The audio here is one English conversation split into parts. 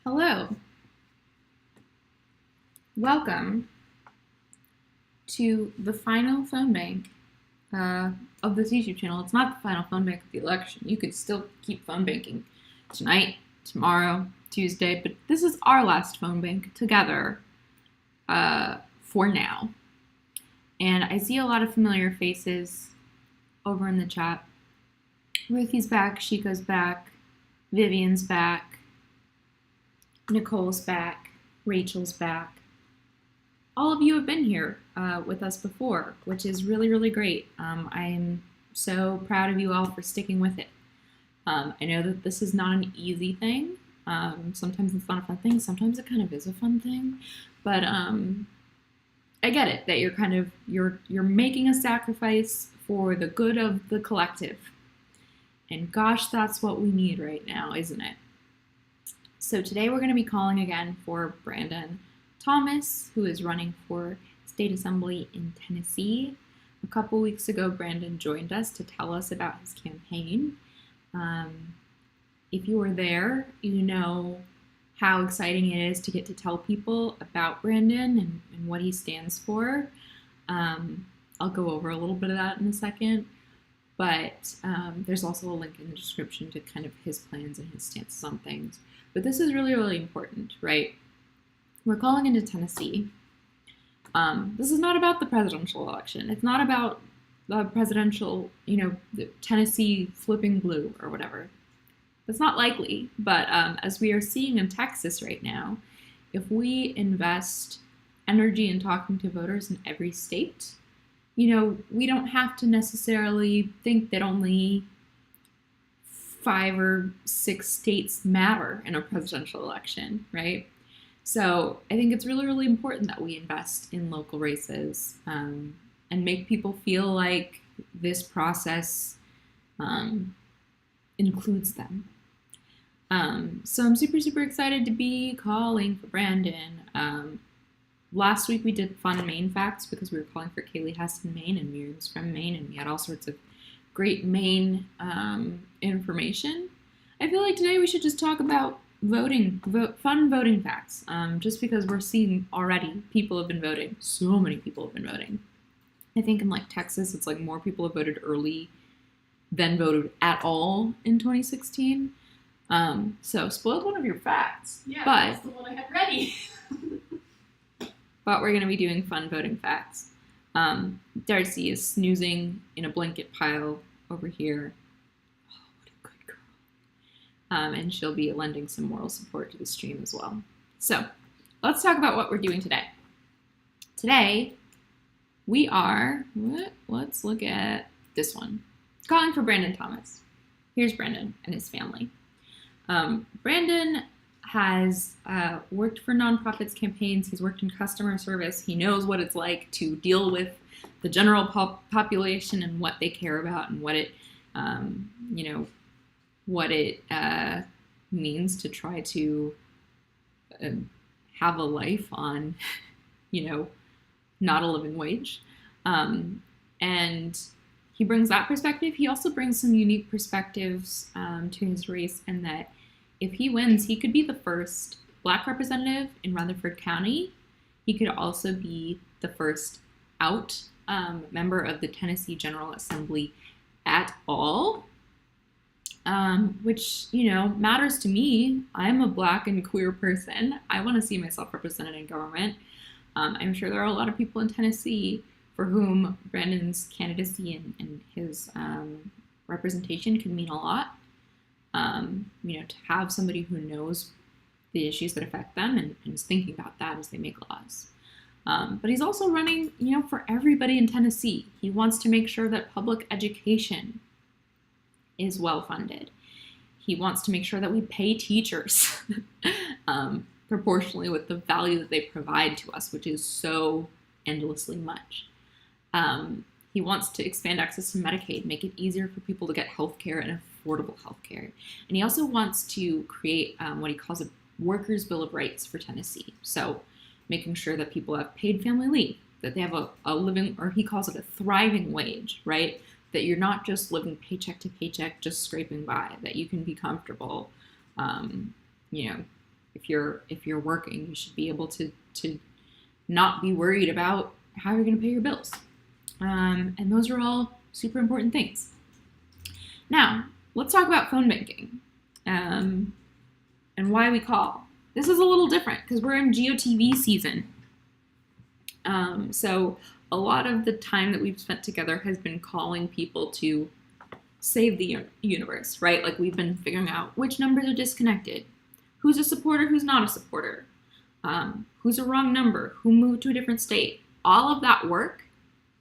Hello. Welcome to the final phone bank of this YouTube channel. It's not the final phone bank of the election. You could still keep phone banking tonight, tomorrow, Tuesday, but this is our last phone bank together for now. And I see a lot of familiar faces over in the chat. Ruthie's back, Chico's back, Vivian's back, Nicole's back, Rachel's back. All of you have been here with us before, which is really, really great. I'm so proud of you all for sticking with it. I know that this is not an easy thing. Sometimes it's not a fun thing. Sometimes it kind of is a fun thing. But I get it, that you're making a sacrifice for the good of the collective. And gosh, that's what we need right now, isn't it? So today we're going to be calling again for Brandon Thomas, who is running for State Assembly in Tennessee. A couple weeks ago, Brandon joined us to tell us about his campaign. If you were there, you know how exciting it is to get to tell people about Brandon and what he stands for. I'll go over a little bit of that in a second. But there's also a link in the description to kind of his plans and his stances on things. But this is really, really important, right? We're calling into Tennessee. This is not about the presidential election. It's not about the presidential, the Tennessee flipping blue or whatever. That's not likely. But as we are seeing in Texas right now, if we invest energy in talking to voters in every state, we don't have to necessarily think that only 5 or 6 states matter in a presidential election, right? So I think it's really, really important that we invest in local races and make people feel like this process includes them. So I'm super, super excited to be calling for Brandon. Last week we did fun Maine facts because we were calling for Kaylee Hess in Maine, and Miriam's from Maine, and we had all sorts of great Maine information. I feel like today we should just talk about fun voting facts, just because we're seeing already people have been voting. So many people have been voting. I think in Texas, it's more people have voted early than voted at all in 2016. So spoiled one of your facts. Yeah, but that's the one I had ready. But we're going to be doing fun voting facts. Darcy is snoozing in a blanket pile over here. Oh, what a good girl. And she'll be lending some moral support to the stream as well. So let's talk about what we're doing today. Today, we are, let's look at this one. Calling for Brandon Thomas. Here's Brandon and his family. Brandon has worked for nonprofits campaigns. He's worked in customer service. He knows what it's like to deal with the general population and what they care about and what it, means to try to have a life on, not a living wage. And he brings that perspective. He also brings some unique perspectives to his race, and that if he wins, he could be the first Black representative in Rutherford County. He could also be the first out member of the Tennessee General Assembly at all, which, matters to me. I'm a Black and queer person. I want to see myself represented in government. I'm sure there are a lot of people in Tennessee for whom Brandon's candidacy and his representation could mean a lot. To have somebody who knows the issues that affect them and is thinking about that as they make laws. But he's also running, for everybody in Tennessee. He wants to make sure that public education is well funded. He wants to make sure that we pay teachers proportionally with the value that they provide to us, which is so endlessly much. He wants to expand access to Medicaid, make it easier for people to get health care and affordable health care. And he also wants to create what he calls a workers' bill of rights for Tennessee. So making sure that people have paid family leave, that they have a living, or he calls it a thriving wage, right? That you're not just living paycheck to paycheck, just scraping by, that you can be comfortable, If you're working, you should be able to not be worried about how you're going to pay your bills. And those are all super important things. Now, let's talk about phone banking and why we call. This is a little different because we're in GOTV season. So a lot of the time that we've spent together has been calling people to save the universe, right? Like we've been figuring out which numbers are disconnected, who's a supporter, who's not a supporter, who's a wrong number, who moved to a different state. All of that work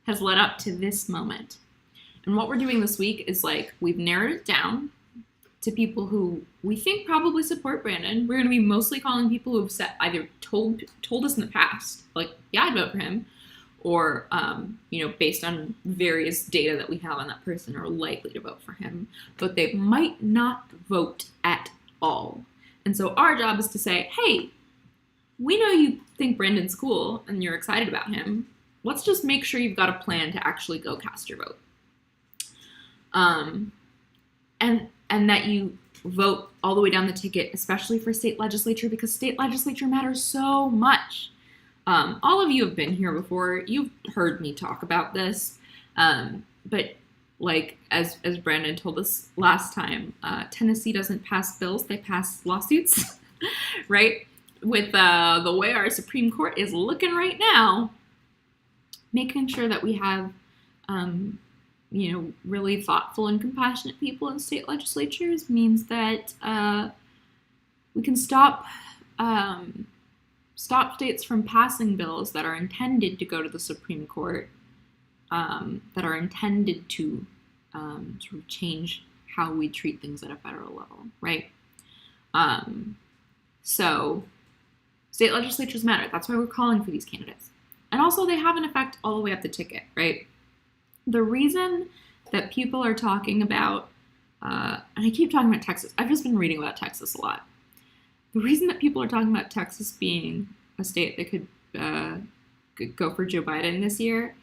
has led up to this moment. And what we're doing this week is like we've narrowed it down to people who we think probably support Brandon. We're going to be mostly calling people who have either told us in the past, like, yeah, I'd vote for him, or, based on various data that we have on that person, are likely to vote for him, but they might not vote at all. And so our job is to say, hey, we know you think Brandon's cool and you're excited about him. Let's just make sure you've got a plan to actually go cast your vote. And that you vote all the way down the ticket, especially for state legislature, because state legislature matters so much. All of you have been here before. You've heard me talk about this. But like, as Brandon told us last time, Tennessee doesn't pass bills, they pass lawsuits, right? With the way our Supreme Court is looking right now, making sure that we have really thoughtful and compassionate people in state legislatures means that we can stop states from passing bills that are intended to go to the Supreme Court, that are intended to sort of change how we treat things at a federal level, right? So state legislatures matter. That's why we're calling for these candidates. And also they have an effect all the way up the ticket, right? The reason that people are talking about, and I keep talking about Texas, I've just been reading about Texas a lot. The reason that people are talking about Texas being a state that could go for Joe Biden this year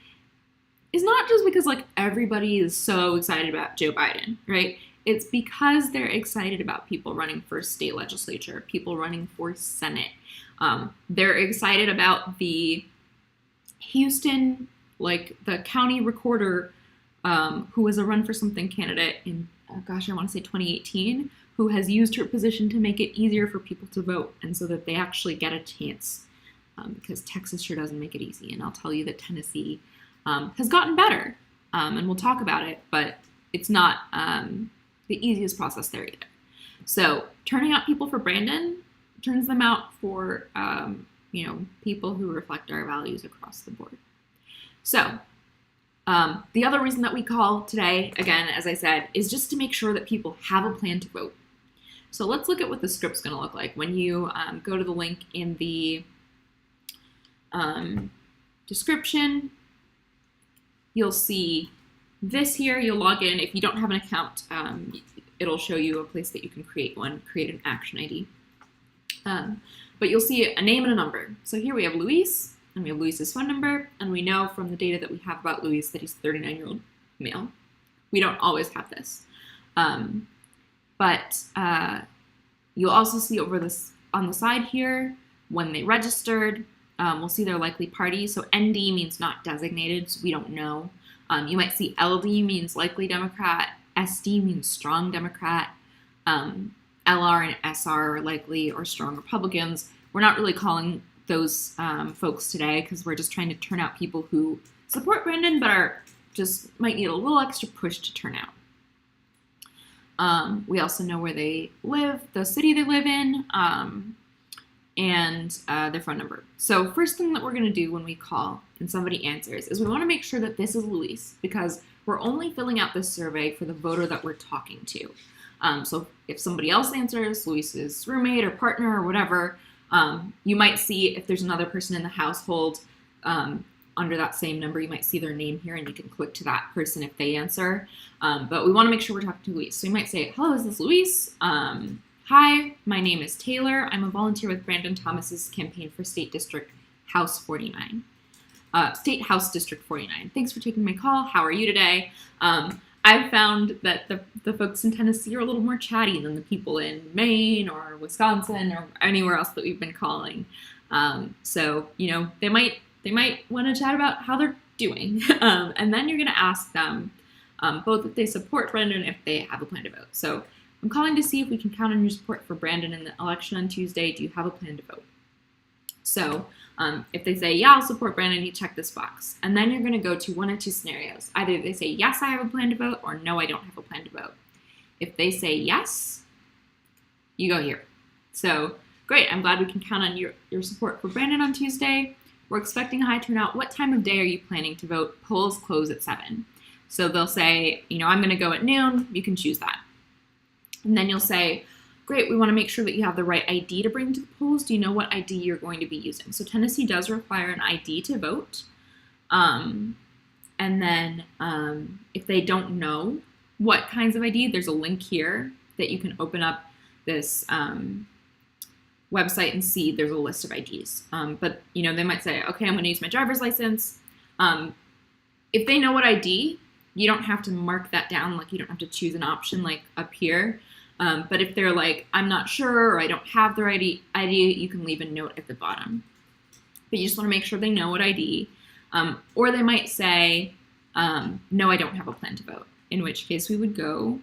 is not just because like everybody is so excited about Joe Biden, right? It's because they're excited about people running for state legislature, people running for Senate. They're excited about the Houston, like the county recorder, who was a run for something candidate in, I want to say 2018, who has used her position to make it easier for people to vote and so that they actually get a chance, because Texas sure doesn't make it easy. And I'll tell you that Tennessee has gotten better, and we'll talk about it, but it's not the easiest process there either. So turning out people for Brandon turns them out for people who reflect our values across the board. So the other reason that we call today, again, as I said, is just to make sure that people have a plan to vote. So let's look at what the script's going to look like. When you go to the link in the description, you'll see this here. You'll log in. If you don't have an account, it'll show you a place that you can create an action ID. But you'll see a name and a number. So here we have Luis, and we have Luis's phone number, and we know from the data that we have about Luis that he's a 39-year-old male. We don't always have this. But you'll also see over this on the side here, when they registered, we'll see their likely party. So ND means not designated, so we don't know. You might see LD means likely Democrat, SD means strong Democrat, LR and SR are likely or strong Republicans. We're not really calling those folks today because we're just trying to turn out people who support Brandon but are just might need a little extra push to turn out. We also know where they live, the city they live in, and their phone number. So first thing that we're going to do when we call and somebody answers is we want to make sure that this is Luis, because we're only filling out this survey for the voter that we're talking to. So if somebody else answers, Luis's roommate or partner or whatever, you might see if there's another person in the household under that same number, you might see their name here and you can click to that person if they answer. But we want to make sure we're talking to Luis. So you might say, hello, is this Luis? Hi, my name is Taylor. I'm a volunteer with Brandon Thomas's campaign for State District House 49. State House District 49. Thanks for taking my call. How are you today? I've found that the folks in Tennessee are a little more chatty than the people in Maine or Wisconsin or anywhere else that we've been calling. So, they might want to chat about how they're doing. And then you're going to ask them both if they support Brendan and if they have a plan to vote. So I'm calling to see if we can count on your support for Brandon in the election on Tuesday. Do you have a plan to vote? So if they say, yeah, I'll support Brandon, you check this box. And then you're going to go to one of two scenarios. Either they say, yes, I have a plan to vote, or no, I don't have a plan to vote. If they say yes, you go here. So great, I'm glad we can count on your support for Brandon on Tuesday. We're expecting a high turnout. What time of day are you planning to vote? Polls close at 7. So they'll say, I'm going to go at noon. You can choose that. And then you'll say, great, we want to make sure that you have the right ID to bring to the polls. Do you know what ID you're going to be using? So Tennessee does require an ID to vote. And then if they don't know what kinds of ID, there's a link here that you can open up this website and see there's a list of IDs. But, they might say, okay, I'm going to use my driver's license. If they know what ID, you don't have to mark that down. Like, you don't have to choose an option like up here. But if they're like, I'm not sure, or I don't have the right ID, you can leave a note at the bottom. But you just want to make sure they know what ID. Or they might say, no, I don't have a plan to vote, in which case we would go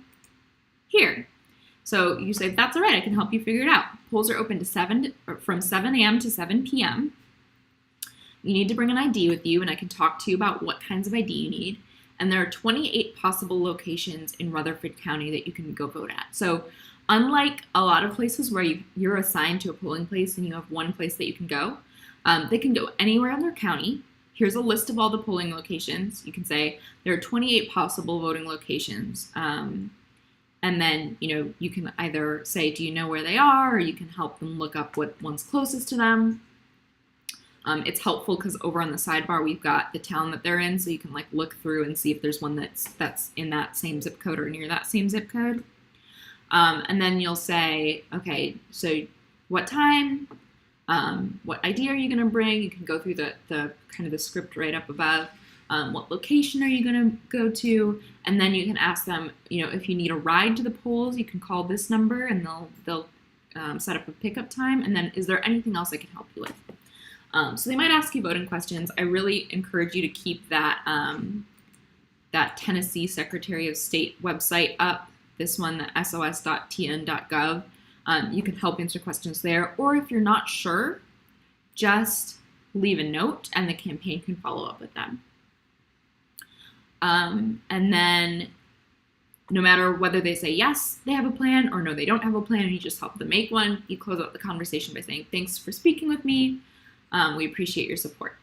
here. So you say, that's all right, I can help you figure it out. Polls are open to from 7 a.m. to 7 p.m. You need to bring an ID with you, and I can talk to you about what kinds of ID you need. And there are 28 possible locations in Rutherford County that you can go vote at. So unlike a lot of places where you're assigned to a polling place and you have one place that you can go, they can go anywhere in their county. Here's a list of all the polling locations. You can say there are 28 possible voting locations. And then, you can either say, do you know where they are? Or you can help them look up what one's closest to them. It's helpful because over on the sidebar, we've got the town that they're in, so you can look through and see if there's one that's in that same zip code or near that same zip code. And then you'll say, okay, so what time, what ID are you going to bring? You can go through the kind of the script right up above. What location are you going to go to? And then you can ask them, if you need a ride to the polls, you can call this number and they'll set up a pickup time. And then, is there anything else I can help you with? So they might ask you voting questions. I really encourage you to keep that that Tennessee Secretary of State website up. This one, the sos.tn.gov. You can help answer questions there. Or if you're not sure, just leave a note and the campaign can follow up with them. And then no matter whether they say yes, they have a plan, or no, they don't have a plan, and you just help them make one, you close out the conversation by saying, thanks for speaking with me. We appreciate your support.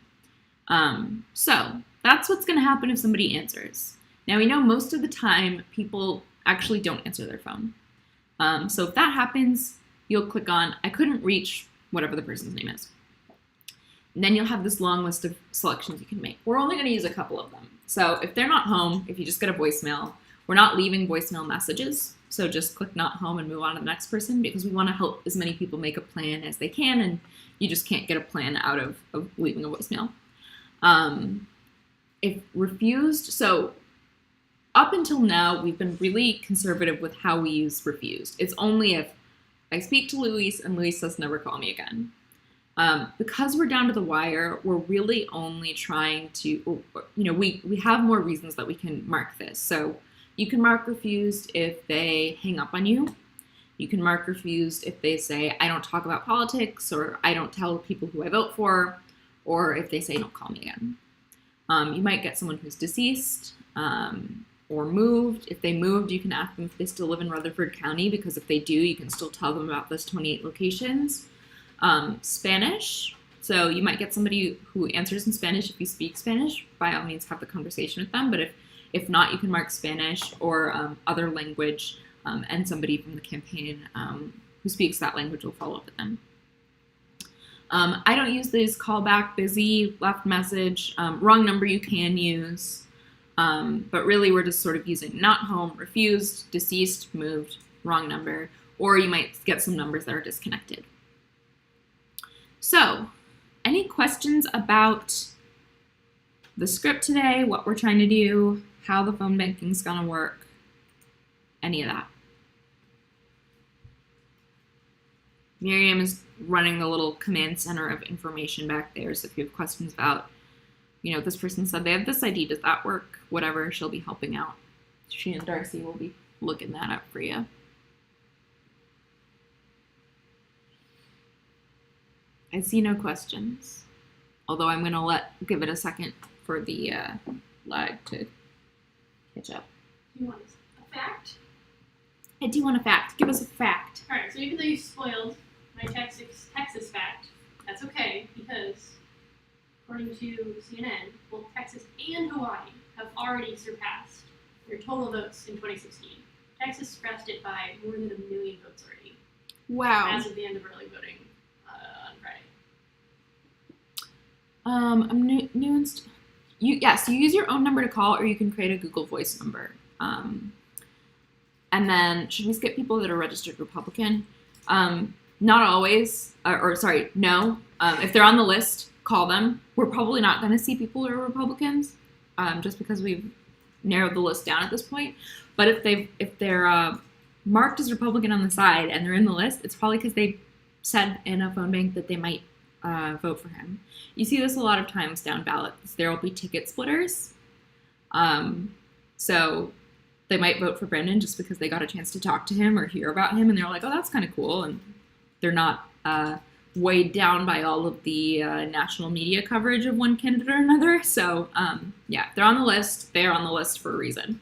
So that's what's going to happen if somebody answers. Now, we know most of the time people actually don't answer their phone. So if that happens, you'll click on, I couldn't reach whatever the person's name is. And then you'll have this long list of selections you can make. We're only going to use a couple of them. So if they're not home, if you just get a voicemail, we're not leaving voicemail messages. So just click not home and move on to the next person, because we want to help as many people make a plan as they can, and you just can't get a plan out of leaving a voicemail. If refused, so up until now, we've been really conservative with how we use refused. It's only if I speak to Luis and Luis says never call me again. Because we're down to the wire, we're really only trying to, we have more reasons that we can mark this. So you can mark refused if they hang up on you. You can mark refused if they say, I don't talk about politics, or I don't tell people who I vote for, or if they say, don't call me again. You might get someone who's deceased or moved. If they moved, you can ask them if they still live in Rutherford County, because if they do, you can still tell them about those 28 locations. Spanish. So you might get somebody who answers in Spanish. If you speak Spanish, by all means, have the conversation with them. But if not, you can mark Spanish or other language, and somebody from the campaign who speaks that language will follow up with them. I don't use these callback, busy, left message, wrong number you can use. But really, we're just sort of using not home, refused, deceased, moved, wrong number, or you might get some numbers that are disconnected. So, any questions about the script today, what we're trying to do, how the phone banking's going to work, any of that. Miriam is running the little command center of information back there, so if you have questions about, this person said they have this ID, does that work? Whatever, she'll be helping out. She and Darcy will be looking that up for you. I see no questions, although I'm going to give it a second for the lag to catch up. Do you want a fact? I do want a fact. Give us a fact. All right, so even though you spoiled my Texas fact, that's okay, because according to CNN, both Texas and Hawaii have already surpassed their total votes in 2016. Texas surpassed it by more than 1 million votes already. Wow. As of the end of early voting on Friday. I'm new so you use your own number to call, or you can create a Google Voice number. And then, should we skip people that are registered Republican? Not always, no. If they're on the list, call them. We're probably not going to see people who are Republicans, just because we've narrowed the list down at this point. But if they're marked as Republican on the side and they're in the list, it's probably because they said in a phone bank that they might vote for him. You see this a lot of times down ballots. There will be ticket splitters. So they might vote for Brendan just because they got a chance to talk to him or hear about him, and they're like, oh, that's kind of cool. And they're not weighed down by all of the national media coverage of one candidate or another. So, if they're on the list, they're on the list for a reason.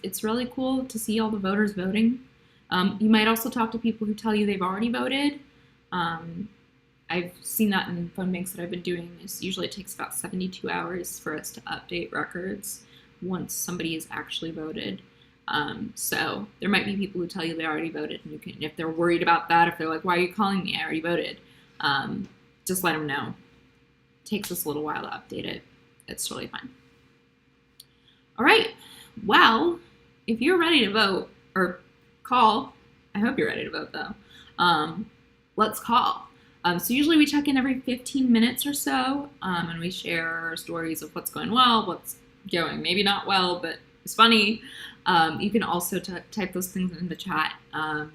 It's really cool to see all the voters voting. You might also talk to people who tell you they've already voted. I've seen that in phone banks that I've been doing. Usually it takes about 72 hours for us to update records once somebody has actually voted. So there might be people who tell you they already voted, and you can, if they're worried about that, if they're like, why are you calling me? I already voted. Just let them know. It takes us a little while to update it. It's totally fine. All right. Well, if you're ready to vote or call, I hope you're ready to vote though. Let's call. So usually we check in every 15 minutes or so, and we share our stories of what's going well, what's going maybe not well, but it's funny. You can also type those things in the chat.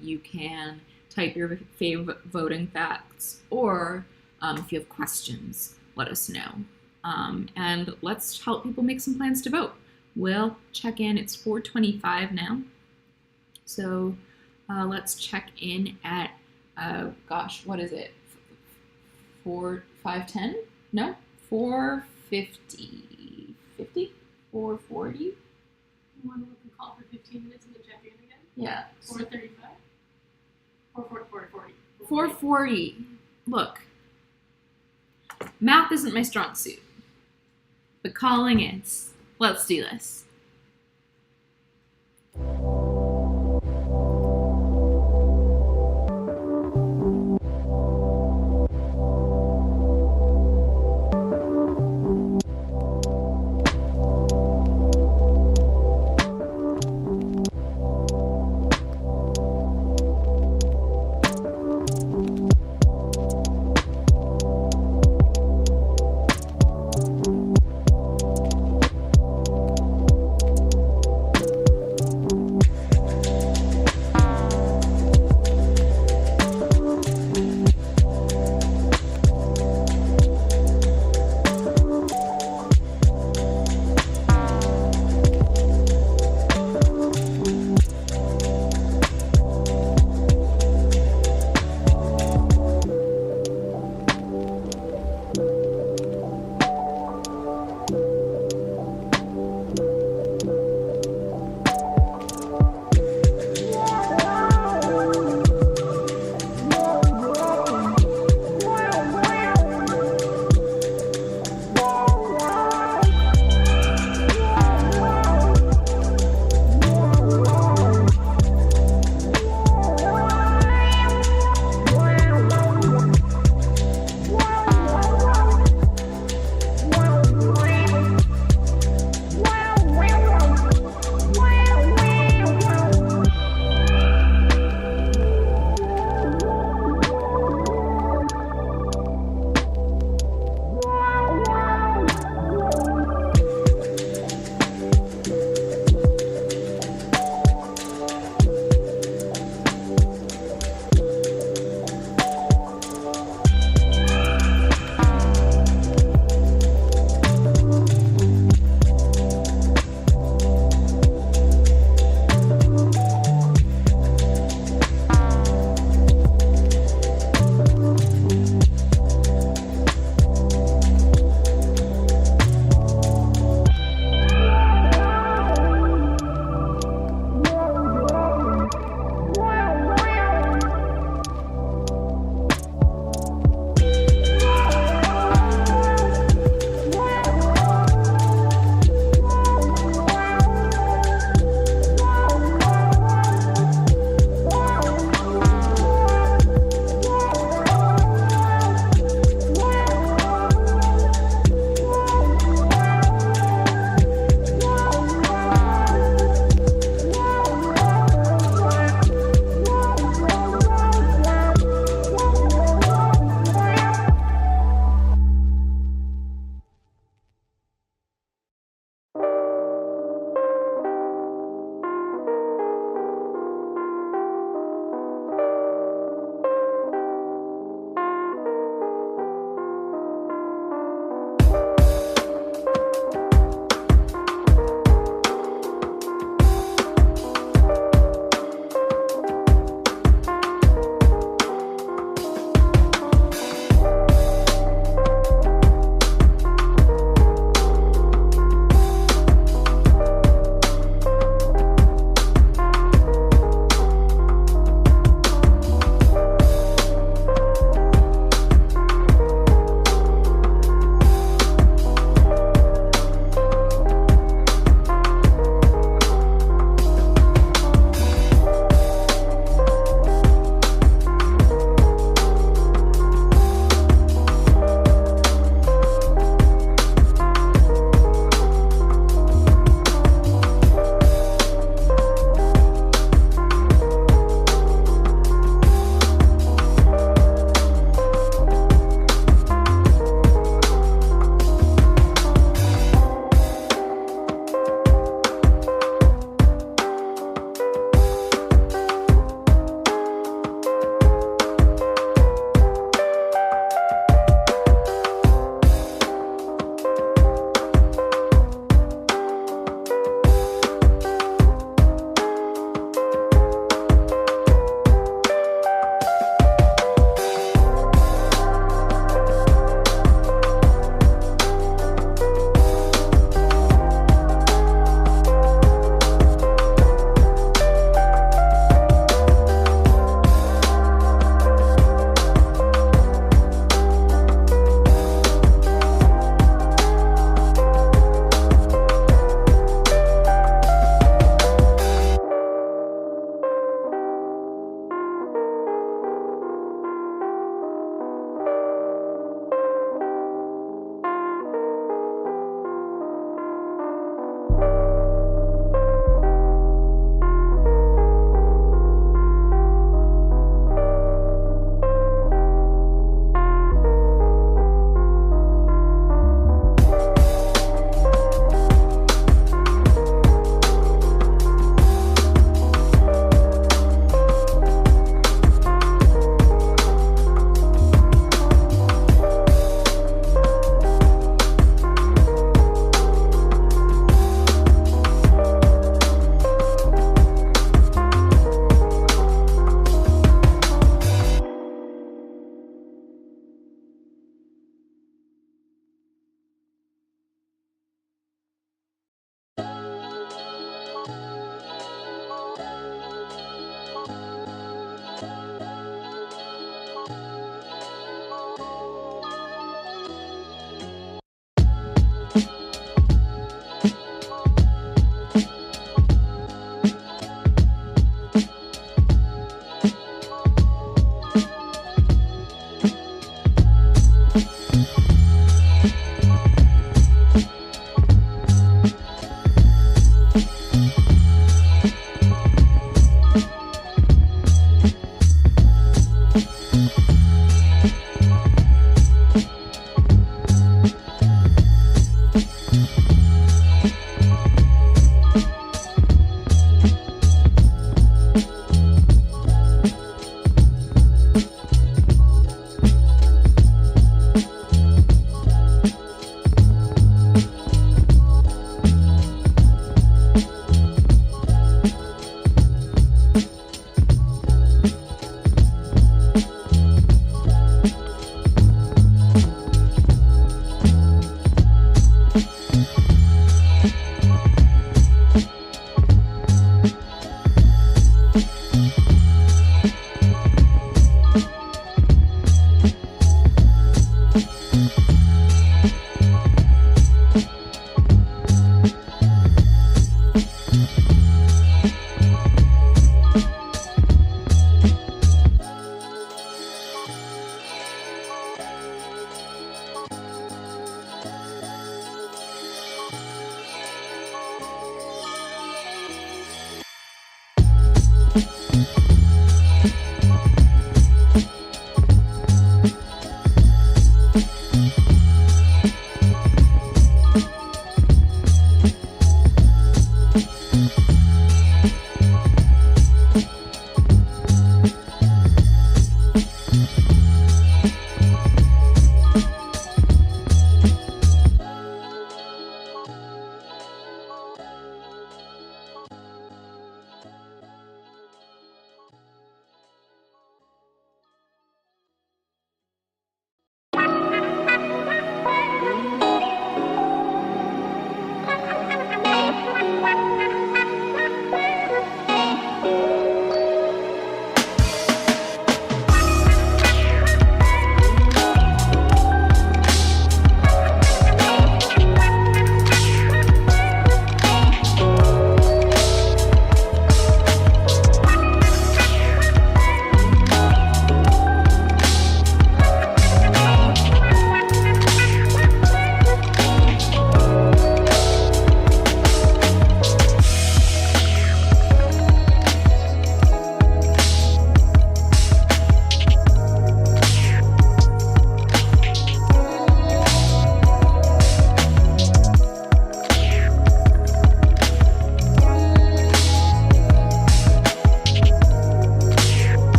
You can type your favorite voting facts, or if you have questions, let us know. And let's help people make some plans to vote. We'll check in. It's 4:25 now. So let's check in at, what is it? 5:10? No, 4:50. 4:40? You want to look and call for 15 minutes and then check in again? Yeah. 4:35? 4:40. 4:40. Look, math isn't my strong suit, but calling is. Let's do this.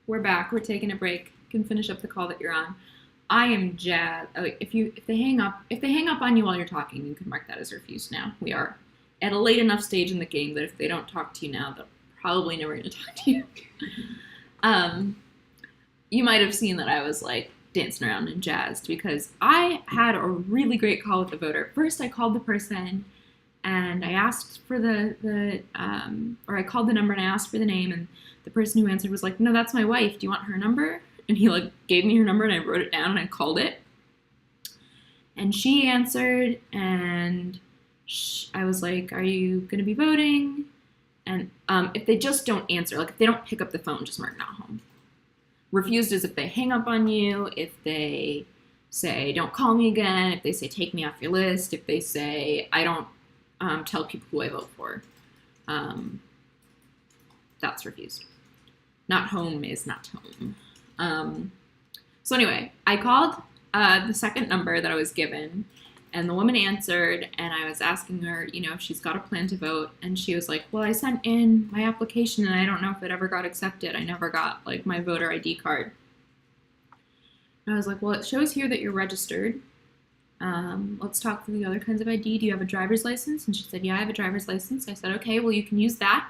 We're back. We're taking a break. You can finish up the call that you're on. I am jazzed. If they hang up on you while you're talking, you can mark that as refused now. We are at a late enough stage in the game that if they don't talk to you now, they're probably never going to talk to you. You might have seen that I was like dancing around and jazzed because I had a really great call with the voter. First, I called the person and I asked for or I called the number and I asked for the name, and the person who answered was like, "No, that's my wife. Do you want her number?" And he like gave me her number and I wrote it down and I called it. And she answered and I was like, "Are you going to be voting?" And if they just don't answer, like if they don't pick up the phone, just mark not home. Refused is if they hang up on you, if they say, "Don't call me again," if they say, "Take me off your list," if they say, "I don't tell people who I vote for." That's refused. Not home is not home. So anyway, I called the second number that I was given, and the woman answered, and I was asking her, if she's got a plan to vote, and she was like, "Well, I sent in my application, and I don't know if it ever got accepted. I never got, like, my voter ID card." And I was like, "Well, it shows here that you're registered. Let's talk through the other kinds of ID. Do you have a driver's license?" And she said, "Yeah, I have a driver's license." I said, "Okay, well, you can use that.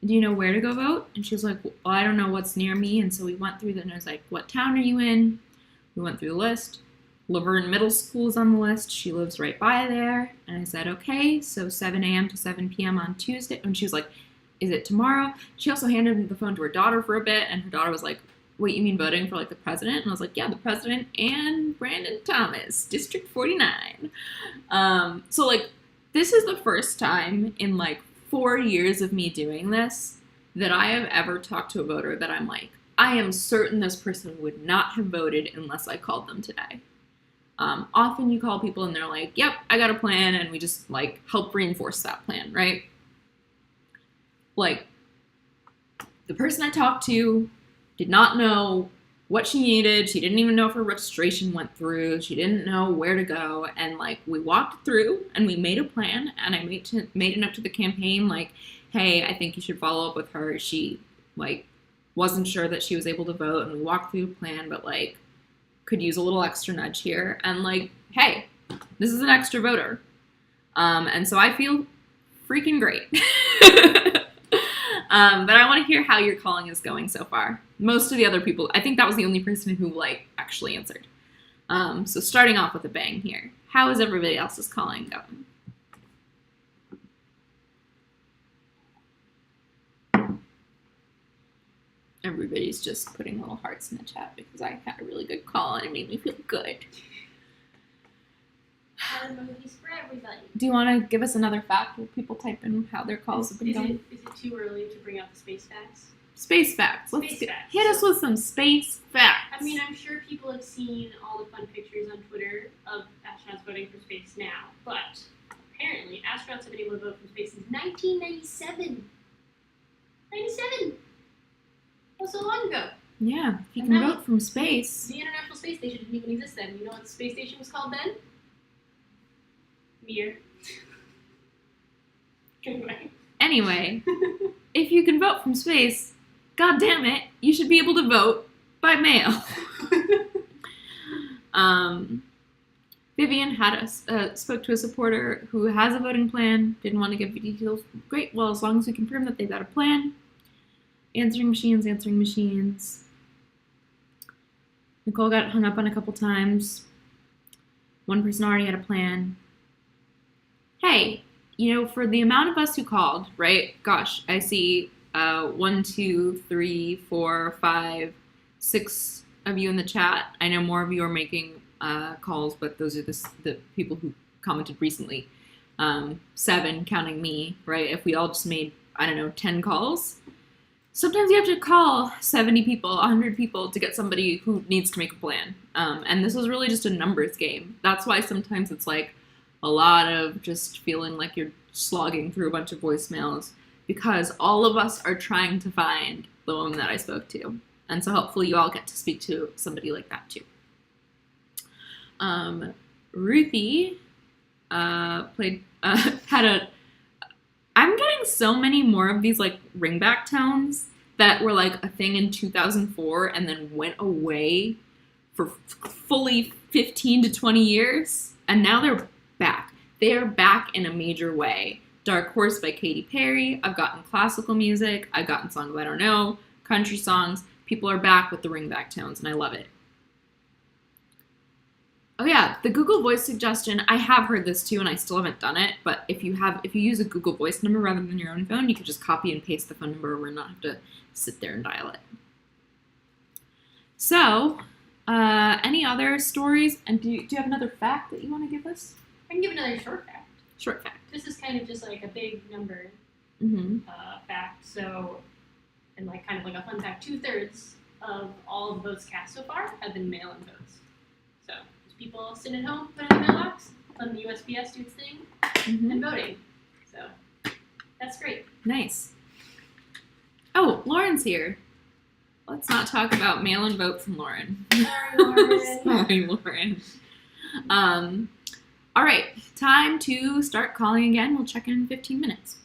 Do you know where to go vote?" And she was like, "Well, I don't know what's near me." And so we went through and I was like, "What town are you in?" We went through the list. Laverne Middle School is on the list. She lives right by there. And I said, "Okay, so 7 a.m. to 7 p.m. on Tuesday." And she was like, "Is it tomorrow?" She also handed the phone to her daughter for a bit, and her daughter was like, "Wait, you mean voting for, like, the president?" And I was like, "Yeah, the president and Brandon Thomas, District 49. So, like, this is the first time in, like, 4 years of me doing this that I have ever talked to a voter that I'm like, I am certain this person would not have voted unless I called them today. Often you call people and they're like, "Yep, I got a plan," and we just, like, help reinforce that plan, right? Like, the person I talked to did not know what she needed. She didn't even know if her registration went through. She didn't know where to go. And, like, we walked through and we made a plan, and I made a note to the campaign, like, "Hey, I think you should follow up with her. She, like, wasn't sure that she was able to vote," and we walked through the plan, but, like, could use a little extra nudge here. And, like, hey, this is an extra voter. And so I feel freaking great. But I want to hear how your calling is going so far. Most of the other people, I think that was the only person who, like, actually answered. So starting off with a bang here. How is everybody else's calling going? Everybody's just putting little hearts in the chat because I had a really good call and it made me feel good. Emojis for everybody. Do you want to give us another fact where people type in how their calls have been going? Is it too early to bring out the space facts? Space facts. Hit us with some space facts. I mean, I'm sure people have seen all the fun pictures on Twitter of astronauts voting for space now, but apparently astronauts have been able to vote from space since 1997. 97! Not so long ago. Yeah, if you can vote from space. The International Space Station didn't even exist then. You know what the space station was called then? Mir. Anyway, if you can vote from space, god damn it, you should be able to vote by mail. Vivian spoke to a supporter who has a voting plan, didn't want to give details. Great, well, as long as we confirm that they've got a plan. Answering machines. Nicole got hung up on a couple times. One person already had a plan. Hey, for the amount of us who called, right? Gosh, I see 1, 2, 3, 4, 5, 6 of you in the chat. I know more of you are making calls, but those are the people who commented recently. 7, counting me, right? If we all just made, 10 calls. Sometimes you have to call 70 people, 100 people to get somebody who needs to make a plan. And this was really just a numbers game. That's why sometimes it's like a lot of just feeling like you're slogging through a bunch of voicemails, because all of us are trying to find the woman that I spoke to. And so hopefully you all get to speak to somebody like that too. Ruthie had I'm getting so many more of these, like, ringback tones that were like a thing in 2004 and then went away for fully 15 to 20 years, and now they're back. They are back in a major way. Dark Horse by Katy Perry. I've gotten classical music. I've gotten Song of I Don't Know, country songs. People are back with the ringback tones, and I love it. Oh yeah, the Google Voice suggestion, I have heard this too, and I still haven't done it, but if you use a Google Voice number rather than your own phone, you could just copy and paste the phone number over and not have to sit there and dial it. So, any other stories? And do you have another fact that you want to give us? I can give another short fact. Short fact. This is kind of just like a big number fact. So, and like kind of like a fun fact, 2/3 of all of votes cast so far have been mail-in votes. So, just people sitting at home, putting in the mailbox, letting the USPS do its thing, and voting. So, that's great. Nice. Oh, Lauren's here. Let's not talk about mail-in vote from Lauren. Sorry, Lauren. Sorry, Lauren. All right, time to start calling again. We'll check in 15 minutes.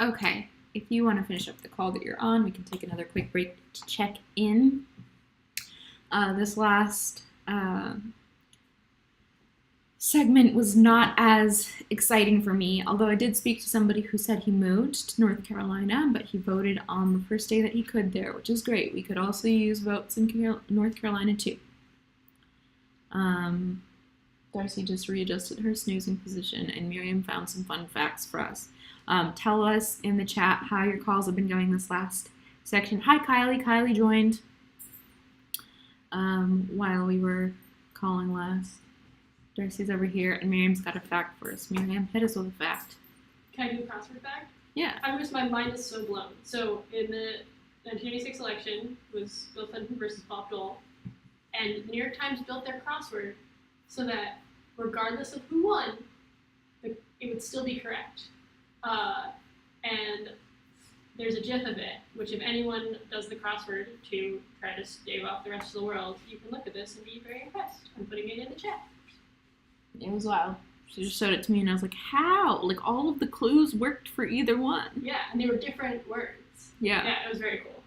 Okay, if you want to finish up the call that you're on, we can take another quick break to check in. This last segment was not as exciting for me, although I did speak to somebody who said he moved to North Carolina, but he voted on the first day that he could there, which is great. We could also use votes in North Carolina too. Darcy just readjusted her snoozing position, and Miriam found some fun facts for us. Tell us in the chat how your calls have been going this last section. Hi, Kylie. Kylie joined while we were calling last. Darcy's over here, and Miriam's got a fact for us. Miriam, hit us with a fact. Can I do a crossword fact? Yeah. My mind is so blown. So in the 1986 election was Bill Clinton versus Bob Dole, and the New York Times built their crossword so that regardless of who won, it would still be correct. And there's a GIF of it, which if anyone does the crossword to try to stave off the rest of the world, you can look at this and be very impressed. I'm putting it in the chat. It was wild. She just showed it to me, and I was like, how? Like, all of the clues worked for either one. Yeah, and they were different words. Yeah. Yeah, it was very cool.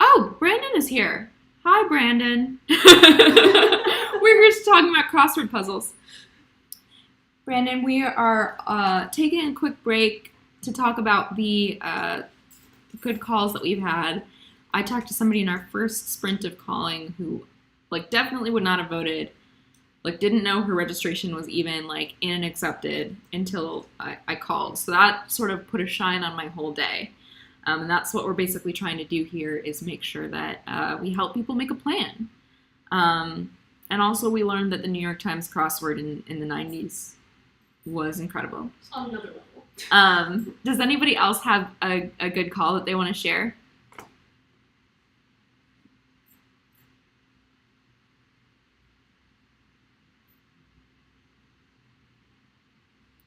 Oh, Brandon is here. Hi, Brandon. We're here talking about crossword puzzles. Brandon, we are taking a quick break to talk about the good calls that we've had. I talked to somebody in our first sprint of calling who, definitely would not have voted, didn't know her registration was even, in and accepted until I called. So that sort of put a shine on my whole day. And that's what we're basically trying to do here is make sure that we help people make a plan. And also we learned that the New York Times crossword in the 90s was incredible. It's on another level. Does anybody else have a good call that they want to share?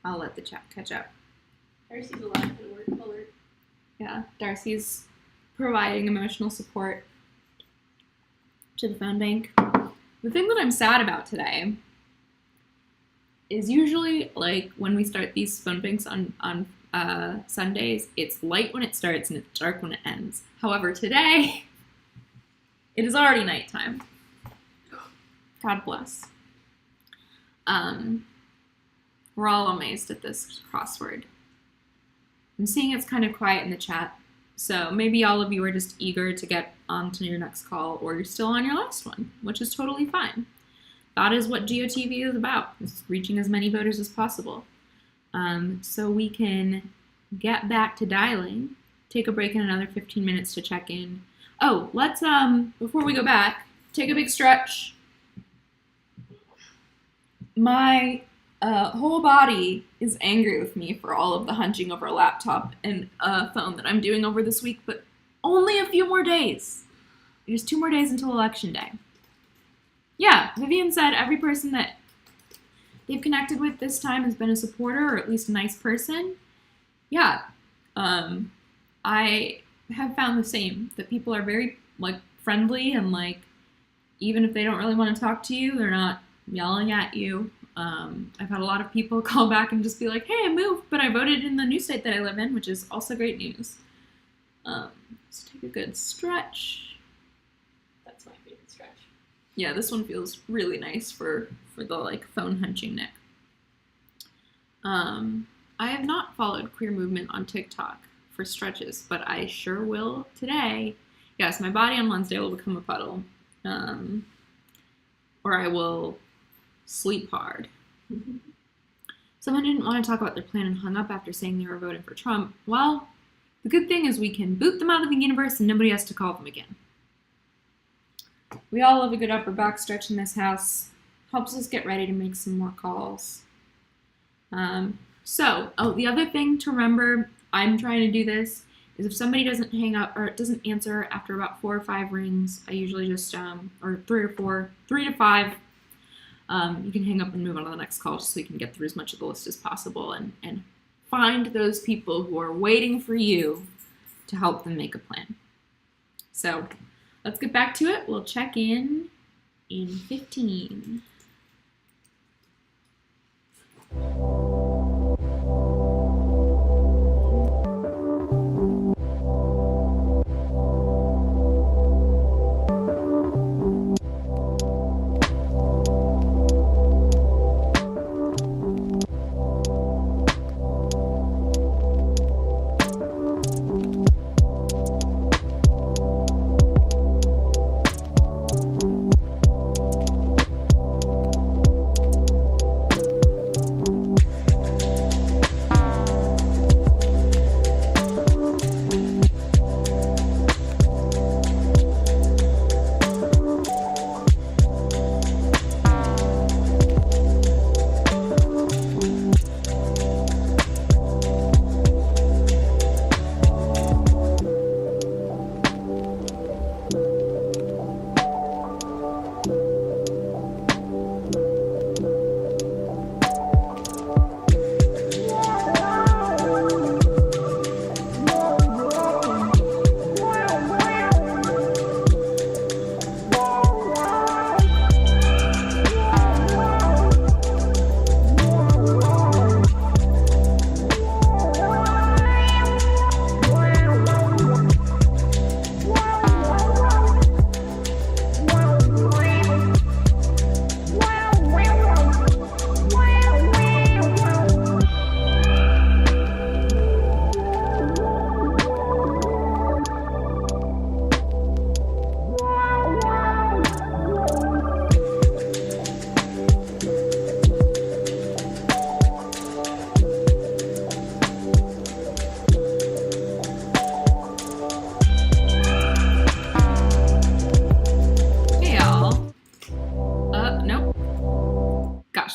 I'll let the chat catch up. Darcy's alive and alert. Yeah, Darcy's providing emotional support to the phone bank. The thing that I'm sad about today is usually, when we start these phone banks on Sundays, it's light when it starts and it's dark when it ends. However, today, it is already nighttime. God bless. We're all amazed at this crossword. I'm seeing it's kind of quiet in the chat, so maybe all of you are just eager to get on to your next call, or you're still on your last one, which is totally fine. That is what GOTV is about, is reaching as many voters as possible. So we can get back to dialing, take a break in another 15 minutes to check in. Oh, let's, before we go back, take a big stretch. My whole body is angry with me for all of the hunching over a laptop and a phone that I'm doing over this week, but only a few more days. There's 2 more days until Election Day. Yeah, Vivian said every person that they've connected with this time has been a supporter or at least a nice person. Yeah, I have found the same, that people are very, friendly and, even if they don't really want to talk to you, they're not yelling at you. I've had a lot of people call back and just be like, hey, I moved, but I voted in the new state that I live in, which is also great news. Let's take a good stretch. That's my favorite stretch. Yeah, this one feels really nice for the, phone hunching neck. I have not followed Queer Movement on TikTok for stretches, but I sure will today. Yes, my body on Wednesday will become a puddle. Or I will sleep hard. Someone didn't want to talk about their plan and hung up after saying they were voting for Trump. Well, the good thing is we can boot them out of the universe and nobody has to call them again. We all love a good upper back stretch in this house. Helps us get ready to make some more calls. The other thing to remember, I'm trying to do this, is if somebody doesn't hang up or doesn't answer after about 4 or 5 rings, I usually just, or 3 or 4, 3 to 5, you can hang up and move on to the next call just so you can get through as much of the list as possible and find those people who are waiting for you to help them make a plan. So let's get back to it. We'll check in 15.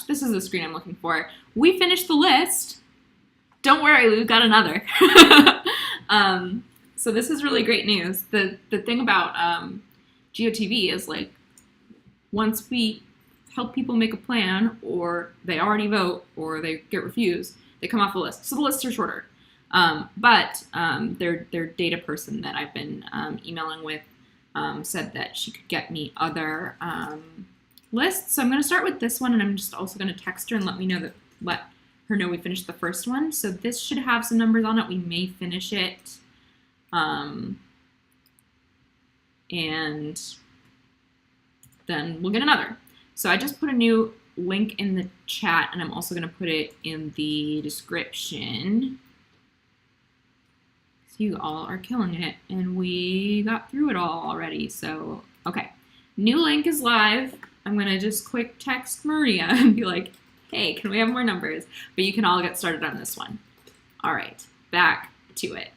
gosh, this is the screen I'm looking for. We finished the list. Don't worry, we've got another. So this is really great news. The thing about GOTV is, like, once we help people make a plan, or they already vote, or they get refused, they come off the list. So the lists are shorter. But their data person that I've been emailing with said that she could get me other lists. So I'm going to start with this one, and I'm just also going to text her and let her know we finished the first one. So this should have some numbers on it. We may finish it. And then we'll get another. So I just put a new link in the chat, and I'm also going to put it in the description. So you all are killing it, and we got through it all already. So, okay. New link is live. I'm going to just quick text Maria and be like, hey, can we have more numbers? But you can all get started on this one. All right, back to it.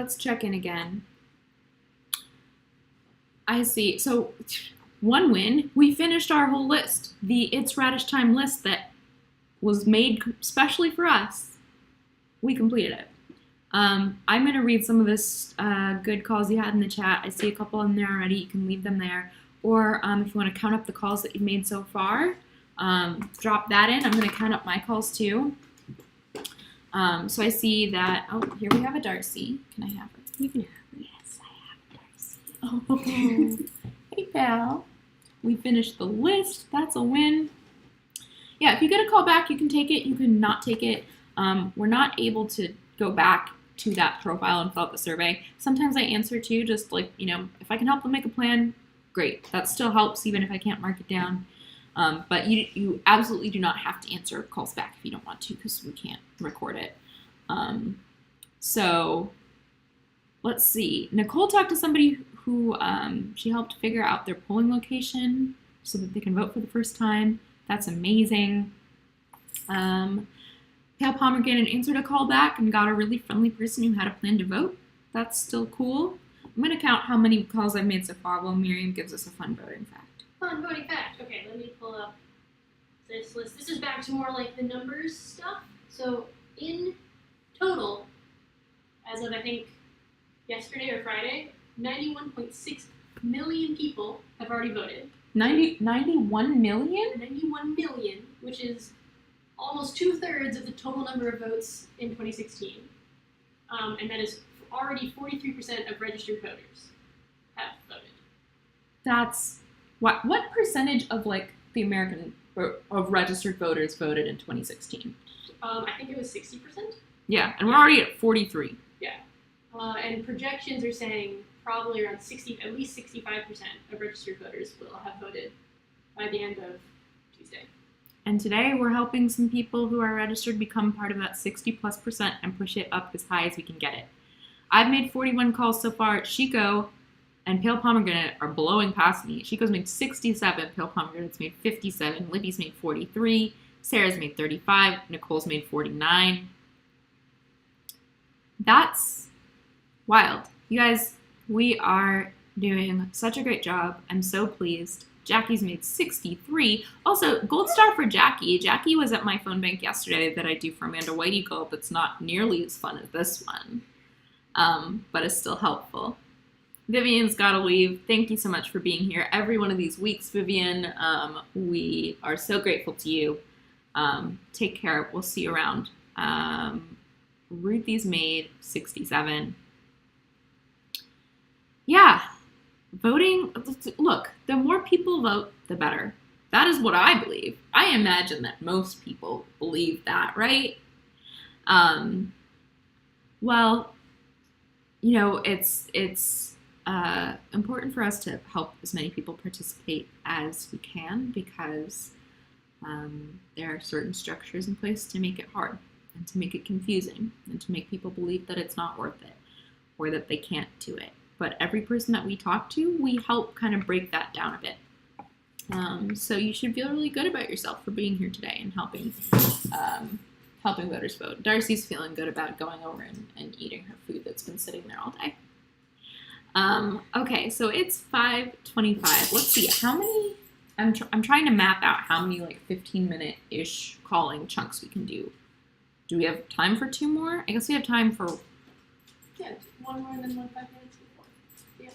Let's check in again. I see. So one win, we finished our whole list. The It's Radish Time list that was made specially for us. We completed it. I'm going to read some of this good calls you had in the chat. I see a couple in there already. You can leave them there. Or if you want to count up the calls that you've made so far, drop that in. I'm going to count up my calls too. So I see that, oh, here we have a Darcy. Can I have her? You can have her. Yes, I have a Darcy. Oh, hey, pal. We finished the list. That's a win. Yeah, if you get a call back, you can take it. You can not take it. We're not able to go back to that profile and fill out the survey. Sometimes I answer too, just like, if I can help them make a plan, great. That still helps even if I can't mark it down. But you absolutely do not have to answer calls back if you don't want to, because we can't record it. So let's see. Nicole talked to somebody who she helped figure out their polling location so that they can vote for the first time. That's amazing. Pale Pomegranate answered a call back and got a really friendly person who had a plan to vote. That's still cool. I'm going to count how many calls I've made so far while Miriam gives us a fun voting fact. Fun voting fact. Okay, let me pull up this list. This is back to more like the numbers stuff. So in total, as of I think yesterday or Friday, 91.6 million people have already voted. 91 million? 91 million, which is almost 2/3 of the total number of votes in 2016. And that is already 43% of registered voters have voted. That's what percentage of the American of registered voters voted in 2016? I think it was 60%. Yeah, and we're already at 43. Yeah, and projections are saying probably around at least 65% of registered voters will have voted by the end of Tuesday. And today we're helping some people who are registered become part of that 60+% and push it up as high as we can get it. I've made 41 calls so far. Chico and Pale Pomegranate are blowing past me. Chico's made 67, Pale Pomegranate's made 57, Libby's made 43, Sarah's made 35, Nicole's made 49. That's wild. You guys, we are doing such a great job. I'm so pleased. Jackie's made 63. Also, gold star for Jackie. Jackie was at my phone bank yesterday that I do for Amanda White Eagle. That's not nearly as fun as this one, but it's still helpful. Vivian's got to leave. Thank you so much for being here every one of these weeks, Vivian. We are so grateful to you. Take care. We'll see you around. Ruthie's made 67. Yeah. Voting, look, the more people vote, the better. That is what I believe. I imagine that most people believe that, right? Well, it's important for us to help as many people participate as we can, because there are certain structures in place to make it hard and to make it confusing and to make people believe that it's not worth it or that they can't do it. But every person that we talk to, we help kind of break that down a bit. So you should feel really good about yourself for being here today and helping voters vote. Darcy's feeling good about going over and eating her food that's been sitting there all day. Okay, so it's 5:25. Let's see, how many, I'm trying to map out how many 15-minute-ish calling chunks we can do. Do we have time for 2 more? I guess we have time for... Yeah, 1 more and then 1 5 minutes before. Yeah.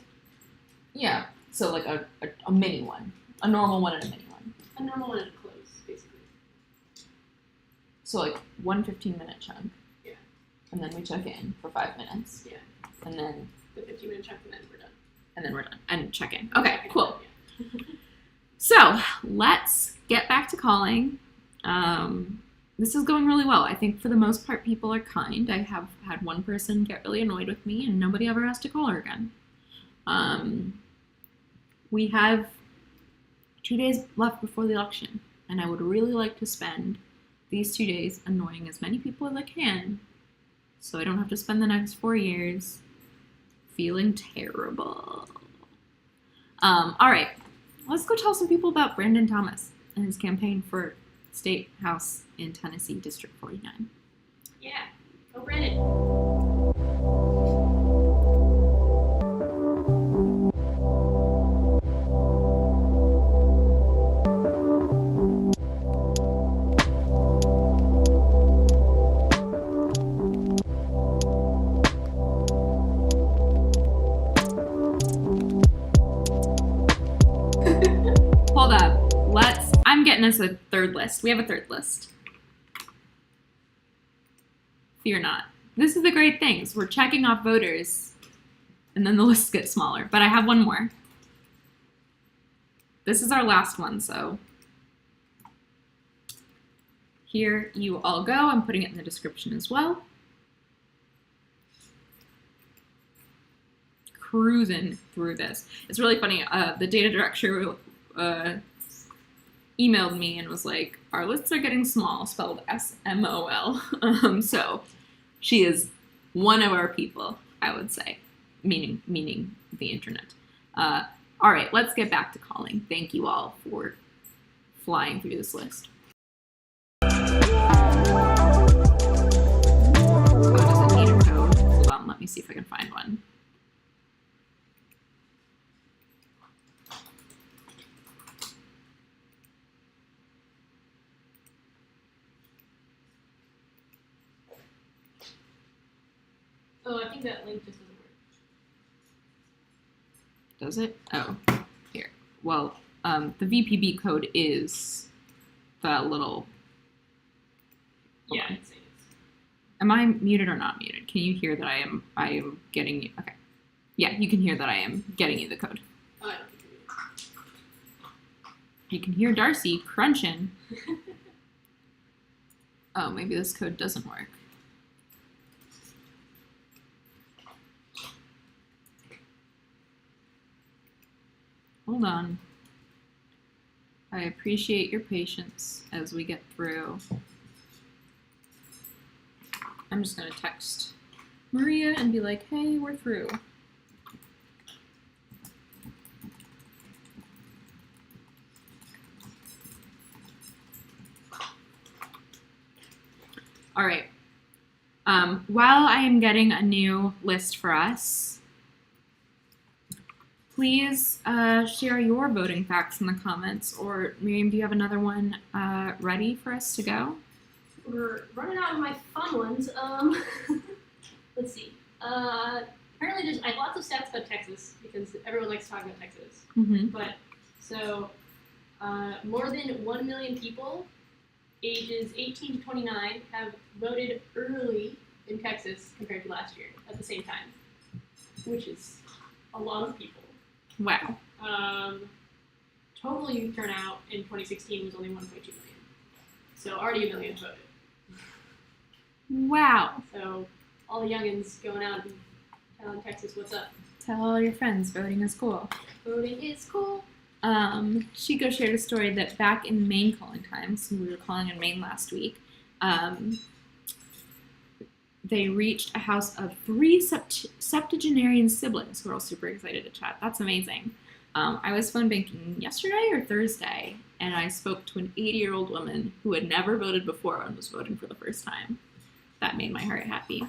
Yeah, so a mini one. A normal one and a mini one. A normal one and a close, basically. So 1 15-minute chunk. Yeah. And then we check in for 5 minutes. Yeah. And then... the 15-minute chunk, and then we're done. And then we're done. And check in. Okay, cool. Yeah. So let's get back to calling. This is going really well. I think for the most part, people are kind. I have had one person get really annoyed with me, and nobody ever has to call her again. We have 2 days left before the election, and I would really like to spend these 2 days annoying as many people as I can, so I don't have to spend the next 4 years feeling terrible. All right, let's go tell some people about Brandon Thomas and his campaign for State House in Tennessee, District 49. Yeah, go Brandon. getting us a third list. We have a third list. Fear not. This is the great things. We're checking off voters, and then the lists get smaller. But I have one more. This is our last one, so here you all go. I'm putting it in the description as well. Cruising through this. It's really funny. The data director emailed me and was like, our lists are getting small, spelled SMOL. So she is one of our people, I would say, meaning the internet. All right, let's get back to calling. Thank you all for flying through this list. Oh, does it need a code? Hold on, let me see if I can find one. Oh, I think that link just doesn't work. Does it? Oh, here. Well, the VPB code is the little... Yeah, it's. Am I muted or not muted? Can you hear that I am getting you? Okay. Yeah, you can hear that I am getting you the code. Oh, I don't think You can hear Darcy crunching. Oh, maybe this code doesn't work. Hold on. I appreciate your patience as we get through. I'm just going to text Maria and be like, hey, we're through. All right. While I am getting a new list for us, please share your voting facts in the comments. Or Miriam, do you have another one ready for us to go? We're running out of my fun ones. Let's see. Apparently, I have lots of stats about Texas because everyone likes talking about Texas. Mm-hmm. But so, more than 1 million people, ages 18 to 29, have voted early in Texas compared to last year at the same time, which is a lot of people. Wow. Total youth turnout in 2016 was only 1.2 million. So already a million voted. Wow. So all the youngins going out and telling Texas what's up. Tell all your friends voting is cool. Voting is cool. Chico shared a story that back in Maine calling times, we were calling in Maine last week, they reached a house of 3 septuagenarian siblings who are all super excited to chat. That's amazing. I was phone banking yesterday or Thursday, and I spoke to an 80-year-old woman who had never voted before and was voting for the first time. That made my heart happy.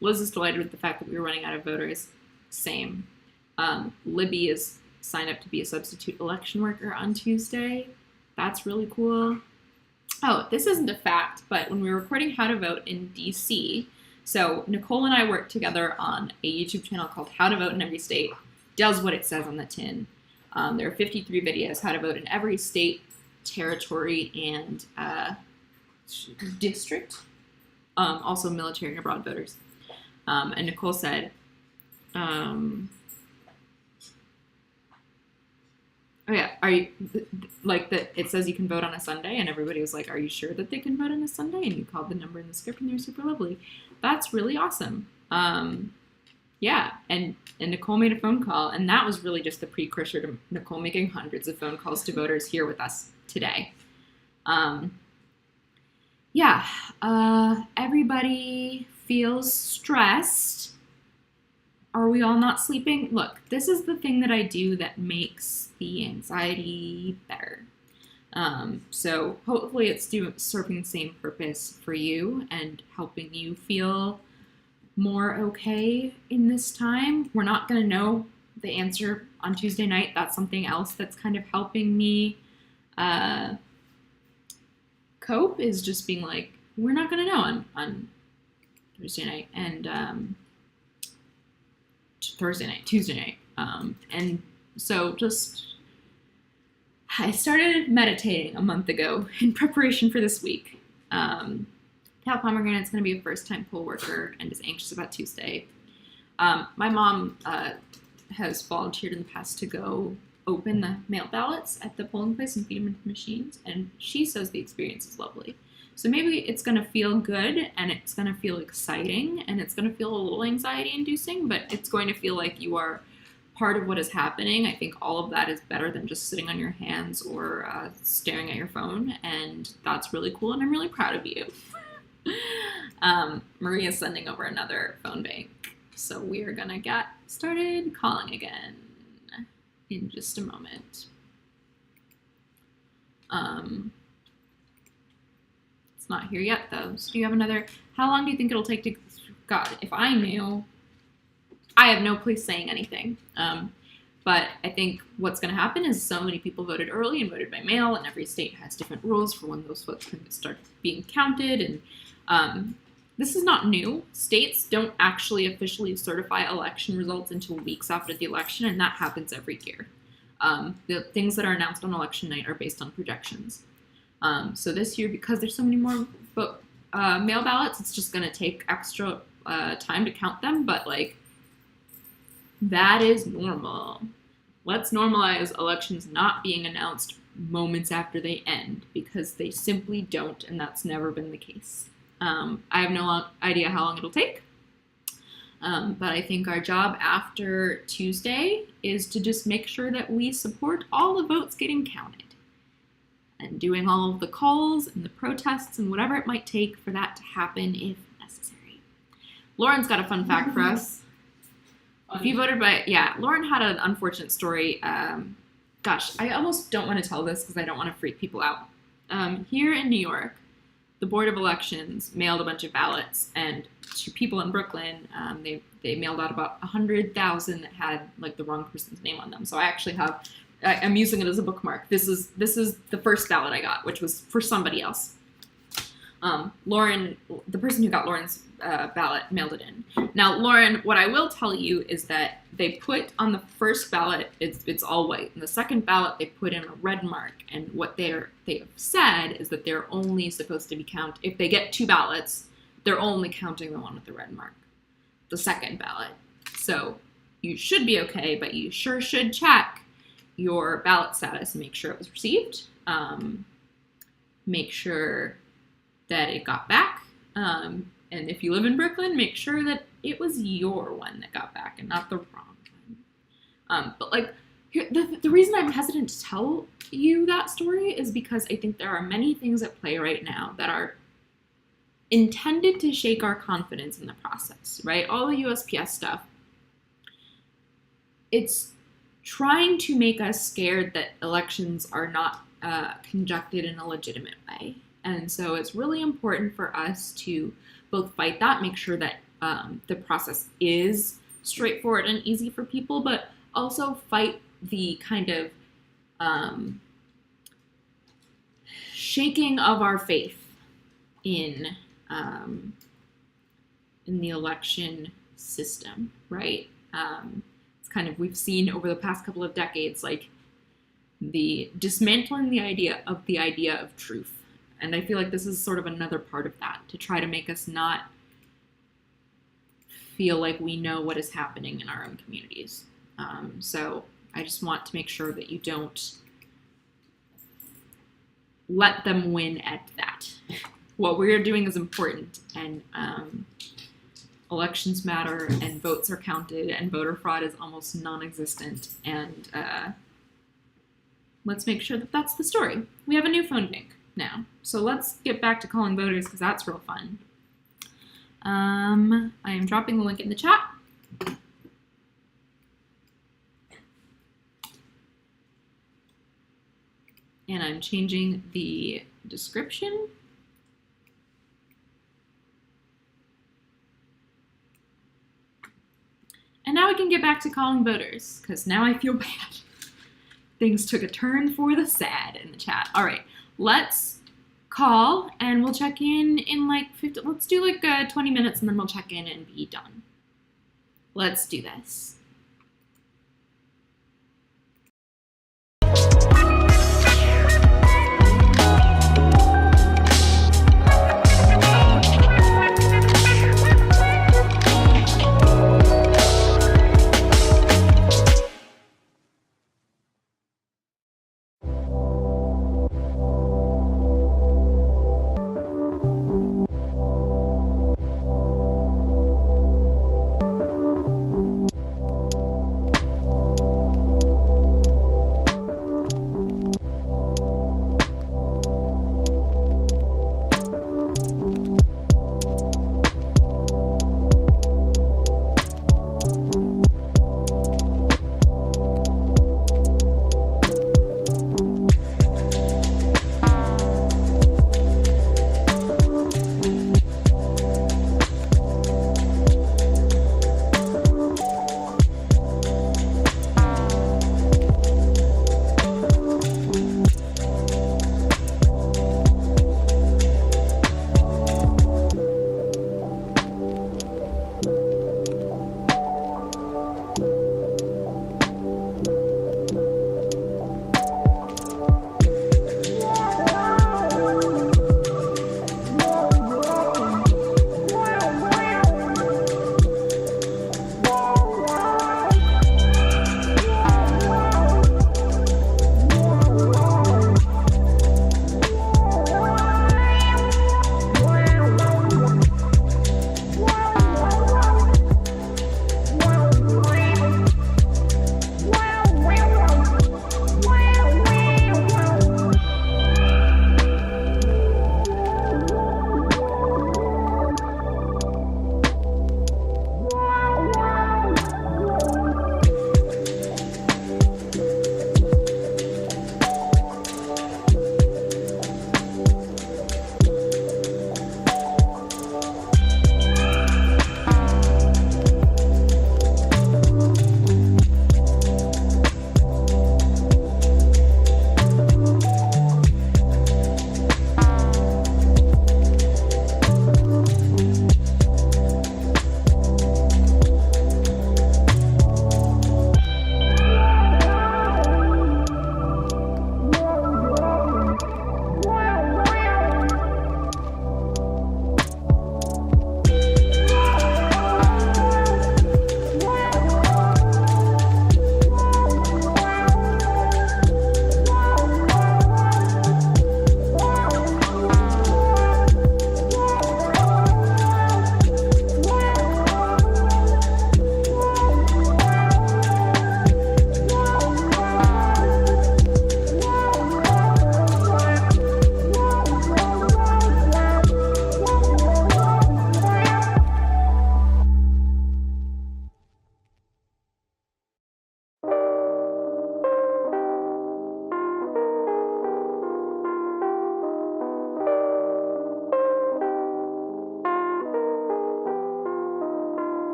Liz is delighted with the fact that we were running out of voters. Same. Libby is signed up to be a substitute election worker on Tuesday. That's really cool. Oh, this isn't a fact, but when we were recording How to Vote in DC, so Nicole and I worked together on a YouTube channel called How to Vote in Every State. Does what it says on the tin. There are 53 videos, how to vote in every state, territory, and district. Also military and abroad voters. And Nicole said, oh yeah, are you, like that it says you can vote on a Sunday, and everybody was like, are you sure that they can vote on a Sunday? And you called the number in the script, and they're super lovely. That's really awesome. Yeah, and Nicole made a phone call, and that was really just the precursor to Nicole making hundreds of phone calls to voters here with us today. Everybody feels stressed. Are we all not sleeping? Look, this is the thing that I do that makes the anxiety better. So hopefully it's serving the same purpose for you and helping you feel more okay in this time. We're not going to know the answer on Tuesday night. That's something else that's kind of helping me cope, is just being like, we're not going to know on Tuesday night and Tuesday night. And so just I started meditating a month ago in preparation for this week. Cal Pomegranate's going to be a first-time poll worker and is anxious about Tuesday. My mom has volunteered in the past to go open the mail ballots at the polling place and feed them into the machines, and she says the experience is lovely. So maybe it's going to feel good, and it's going to feel exciting, and it's going to feel a little anxiety-inducing, but it's going to feel like you are part of what is happening. I think all of that is better than just sitting on your hands or staring at your phone, and that's really cool, and I'm really proud of you. Maria's sending over another phone bank, so we're gonna get started calling again in just a moment. It's not here yet though. So do you have another? How long do you think it'll take to? God, if I knew, I have no place saying anything. But I think what's going to happen is so many people voted early and voted by mail, and every state has different rules for when those votes can start being counted. And this is not new. States don't actually officially certify election results until weeks after the election, and that happens every year. The things that are announced on election night are based on projections. So this year, because there's so many more mail ballots, it's just going to take extra time to count them, but like, that is normal. Let's normalize elections not being announced moments after they end, because they simply don't, and that's never been the case. I have no idea how long it'll take, but I think our job after Tuesday is to just make sure that we support all the votes getting counted and doing all of the calls and the protests and whatever it might take for that to happen if necessary. Lauren's got a fun fact for us. If you voted by, Lauren had an unfortunate story. Gosh, I almost don't want to tell this because I don't want to freak people out. Here in New York, the Board of Elections mailed a bunch of ballots, and to people in Brooklyn, they mailed out about 100,000 that had like the wrong person's name on them. So I actually have, I'm using it as a bookmark. This is the first ballot I got, which was for somebody else. Lauren, the person who got Lauren's ballot, mailed it in. Now, Lauren, what I will tell you is that they put on the first ballot, it's all white. In the second ballot, they put in a red mark. And what they have said is that they're only supposed to be if they get two ballots, they're only counting the one with the red mark, the second ballot. So you should be okay, but you sure should check your ballot status and make sure it was received. Make sure that it got back. And if you live in Brooklyn, make sure that it was your one that got back and not the wrong one. But like, the reason I'm hesitant to tell you that story is because I think there are many things at play right now that are intended to shake our confidence in the process, right? All the USPS stuff. It's trying to make us scared that elections are not conducted in a legitimate way. And so it's really important for us to both fight that, make sure that the process is straightforward and easy for people, but also fight the kind of shaking of our faith in the election system, right? It's kind of, we've seen over the past couple of decades, like the dismantling the idea of truth. And I feel like this is sort of another part of that, to try to make us not feel like we know what is happening in our own communities. So I just want to make sure that you don't let them win at that. What we're doing is important, and elections matter, and votes are counted, and voter fraud is almost non-existent. And let's make sure that that's the story. We have a new phone bank now. So let's get back to calling voters, because that's real fun. I am dropping the link in the chat. And I'm changing the description. And now we can get back to calling voters, because now I feel bad. Things took a turn for the sad in the chat. All right, let's call, and we'll check in like 50, let's do like 20 minutes, and then we'll check in and be done. Let's do this.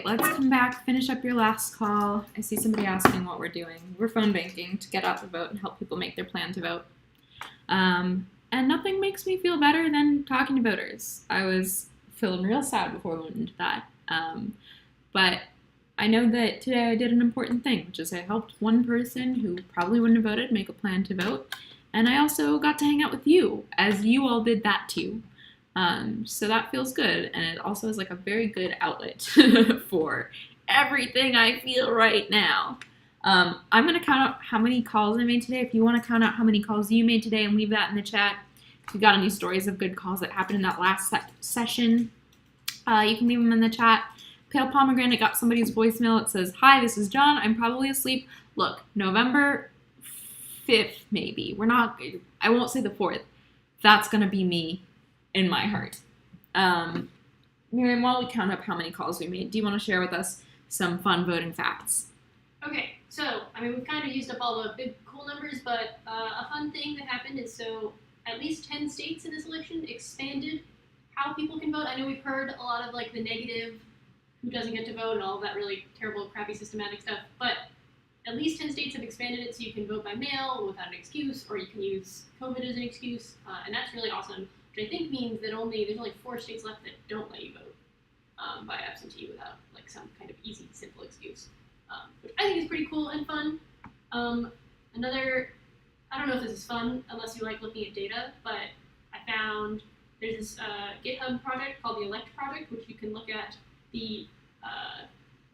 let's come back, finish up your last call. I see somebody asking what we're doing. We're phone banking to get out the vote and help people make their plan to vote. And nothing makes me feel better than talking to voters. I was feeling real sad before we went into that. But I know that today I did an important thing, which is I helped one person who probably wouldn't have voted make a plan to vote. And I also got to hang out with you, as you all did that too. So that feels good, and it also is like a very good outlet for everything I feel right now. I'm going to count out how many calls I made today. If you want to count out how many calls you made today and leave that in the chat. If you got any stories of good calls that happened in that last session, you can leave them in the chat. Pale Pomegranate got somebody's voicemail. It says, "Hi, this is John. I'm probably asleep." Look, November 5th, maybe. I won't say the 4th. That's going to be me in my heart. Miriam, while we count up how many calls we made, do you want to share with us some fun voting facts? Okay, so, we've kind of used up all the big cool numbers, but a fun thing that happened is at least 10 states in this election expanded how people can vote. I know we've heard a lot of the negative, who doesn't get to vote and all of that really terrible, crappy, systematic stuff, but at least 10 states have expanded it so you can vote by mail without an excuse, or you can use COVID as an excuse, and that's really awesome. Which I think means that there's only 4 states left that don't let you vote by absentee without some kind of easy, simple excuse, which I think is pretty cool and fun. Another, I don't know if this is fun unless you like looking at data, but I found there's this GitHub project called the Elect Project, which you can look at the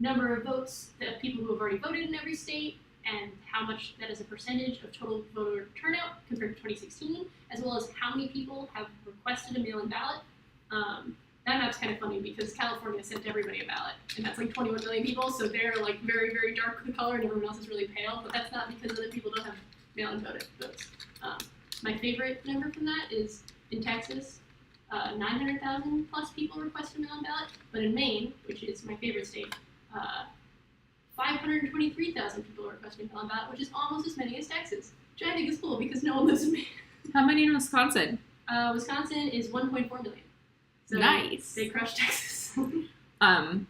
number of votes that people who have already voted in every state and how much that is a percentage of total voter turnout compared to 2016, as well as how many people have requested a mail-in ballot. That map's kind of funny because California sent everybody a ballot, and that's 21 million people, so they're very, very dark color and everyone else is really pale, but that's not because other people don't have mail-in votes. My favorite number from that is in Texas, 900,000 plus people requested a mail-in ballot, but in Maine, which is my favorite state, 523,000 people requesting a mail-in ballot, which is almost as many as Texas, which I think is cool because no one lives in Maine. How many in Wisconsin? Wisconsin is 1.4 million. So nice. They crushed Texas. I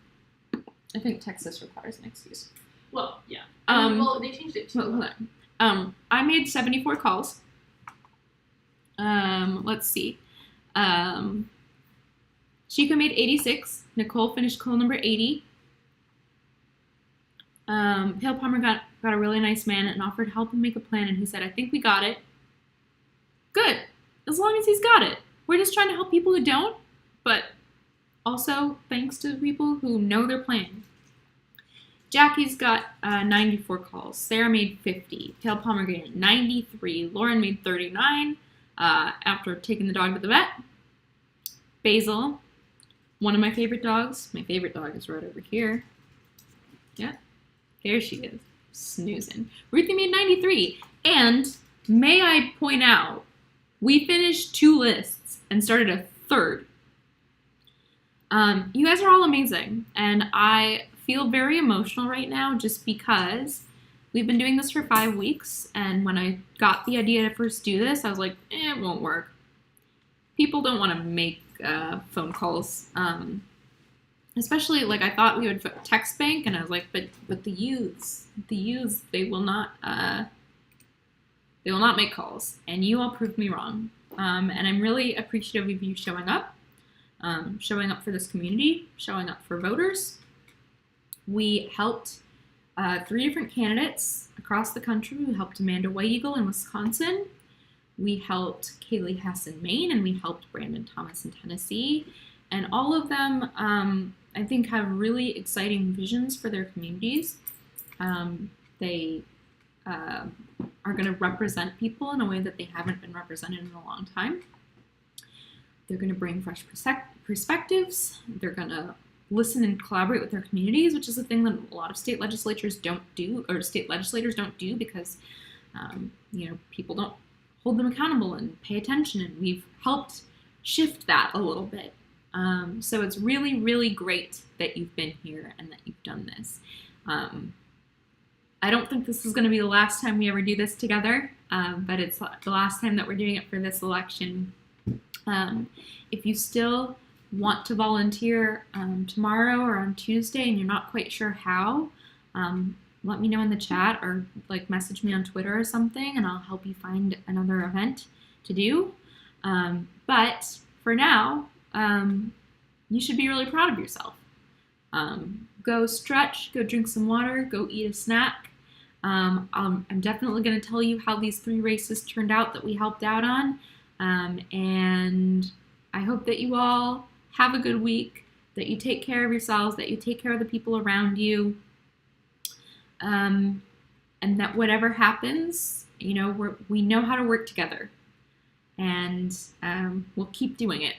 think Texas requires an excuse. Well, yeah. Well, they changed it too. I made 74 calls. Let's see. Chico made 86. Nicole finished call number 80. Pale Palmer got a really nice man and offered help and make a plan, and he said, "I think we got it." Good. As long as he's got it. We're just trying to help people who don't, but also thanks to people who know their plan. Jackie's got 94 calls. Sarah made 50. Pale Pomegranate 93. Lauren made 39 after taking the dog to the vet. Basil, one of my favorite dogs. My favorite dog is right over here. Yeah, there she is, snoozing. Ruthie made 93. And may I point out, we finished 2 lists and started a 3rd. You guys are all amazing, and I feel very emotional right now just because we've been doing this for 5 weeks, and when I got the idea to first do this, I was like, it won't work. People don't want to make phone calls, especially I thought we would text bank, and I was like, but the youths, they will not make calls, and you all proved me wrong. And I'm really appreciative of you showing up for this community, showing up for voters. We helped 3 different candidates across the country. We helped Amanda White Eagle in Wisconsin. We helped Kaylee Hess in Maine, and we helped Brandon Thomas in Tennessee. And all of them, I think, have really exciting visions for their communities. They are going to represent people in a way that they haven't been represented in a long time. They're going to bring fresh perspectives. They're going to listen and collaborate with their communities, which is a thing that a lot of state legislators don't do, or state legislators don't do, because people don't hold them accountable and pay attention, and we've helped shift that a little bit. So it's really, really great that you've been here and that you've done this. I don't think this is going to be the last time we ever do this together, but it's the last time that we're doing it for this election. If you still want to volunteer tomorrow or on Tuesday and you're not quite sure how, let me know in the chat or like message me on Twitter or something, and I'll help you find another event to do. But for now, you should be really proud of yourself. Go stretch, go drink some water, go eat a snack. I'm definitely going to tell you how these 3 races turned out that we helped out on. And I hope that you all have a good week, that you take care of yourselves, that you take care of the people around you, and that whatever happens, we know how to work together, and we'll keep doing it.